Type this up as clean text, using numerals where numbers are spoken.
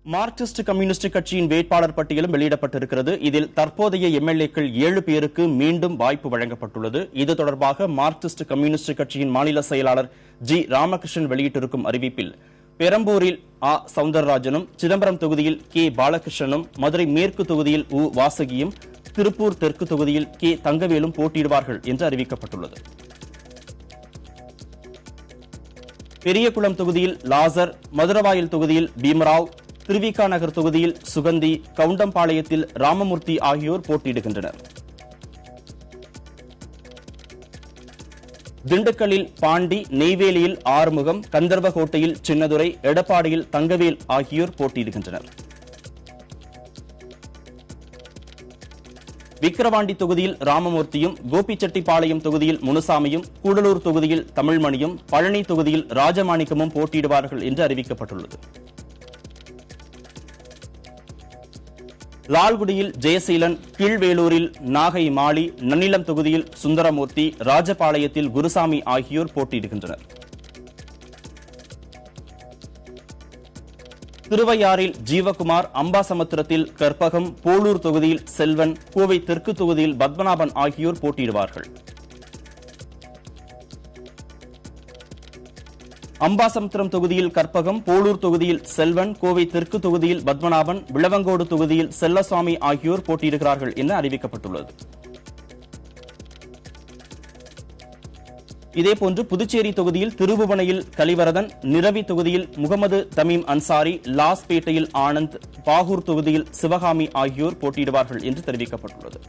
Marxist communist கட்சியின் வேட்பாளர் பட்டியலும் வெளியிடப்பட்டிருக்கிறது. இதில் தற்போதைய எம்எல்ஏக்கள் 7 பேருக்கு மீண்டும் வாய்ப்பு வழங்கப்பட்டுள்ளது. இது தொடர்பாக மார்க்சிஸ்ட் கம்யூனிஸ்ட் கட்சியின் மாநில செயலாளர் ஜி ராமகிருஷ்ணன் வெளியிட்டிருக்கும் அறிவிப்பில், பெரம்பூரில் ஆ சவுந்தரராஜனும், சிதம்பரம் தொகுதியில் கே பாலகிருஷ்ணனும், மதுரை மேற்கு தொகுதியில் உ வாசகியும், திருப்பூர் தெற்கு தொகுதியில் கே தங்கவேலும் போட்டியிடுவார்கள் என்று அறிவிக்கப்பட்டுள்ளது. பெரியகுளம் தொகுதியில் லாசர், மதுரவாயல் தொகுதியில் பீமராவ், திருவிகா நகர் தொகுதியில் சுகந்தி, கவுண்டம்பாளையத்தில் ராமமூர்த்தி ஆகியோர் போட்டியிடுகின்றனர். திண்டுக்கல்லில் பாண்டி, நெய்வேலியில் ஆறுமுகம், கந்தர்வகோட்டையில் சின்னதுரை, எடப்பாடியில் தங்கவேல் ஆகியோர் போட்டியிடுகின்றனர். விக்கிரவாண்டி தொகுதியில் ராமமூர்த்தியும், கோபிச்செட்டிப்பாளையம் தொகுதியில் முனுசாமியும், கூடலூர் தொகுதியில் தமிழ்மணியும், பழனி தொகுதியில் ராஜமாணிக்கமும் போட்டியிடுவார்கள் என்று அறிவிக்கப்பட்டுள்ளது. லால்குடியில் ஜெயசீலன், கீழ்வேலூரில் நாகை மாலி, நன்னிலம் தொகுதியில் சுந்தரமூர்த்தி, ராஜபாளையத்தில் குருசாமி ஆகியோர் போட்டியிடுகின்றனர். திருவையாறில் ஜீவகுமார், அம்பாசமுத்திரத்தில் கற்பகம், போலூர் தொகுதியில் செல்வன், கோவை தெற்கு தொகுதியில் பத்மநாபன் ஆகியோர் போட்டியிடுவார்கள். அம்பாசமுத்திரம் தொகுதியில் கற்பகம், போலூர் தொகுதியில் செல்வன், கோவை தெற்கு தொகுதியில் பத்மநாபன், விளவங்கோடு தொகுதியில் செல்லசுவாமி ஆகியோர் போட்டியிடுகிறார்கள் என அறிவிக்கப்பட்டுள்ளது. இதேபோன்று புதுச்சேரி தொகுதியில் திருபுவனையில் கலிவரதன், நிரவி தொகுதியில் முகமது தமீம் அன்சாரி, லாஸ்பேட்டையில் ஆனந்த், பாகூர் தொகுதியில் சிவகாமி ஆகியோர் போட்டியிடுவார்கள் என்று தெரிவிக்கப்பட்டுள்ளது.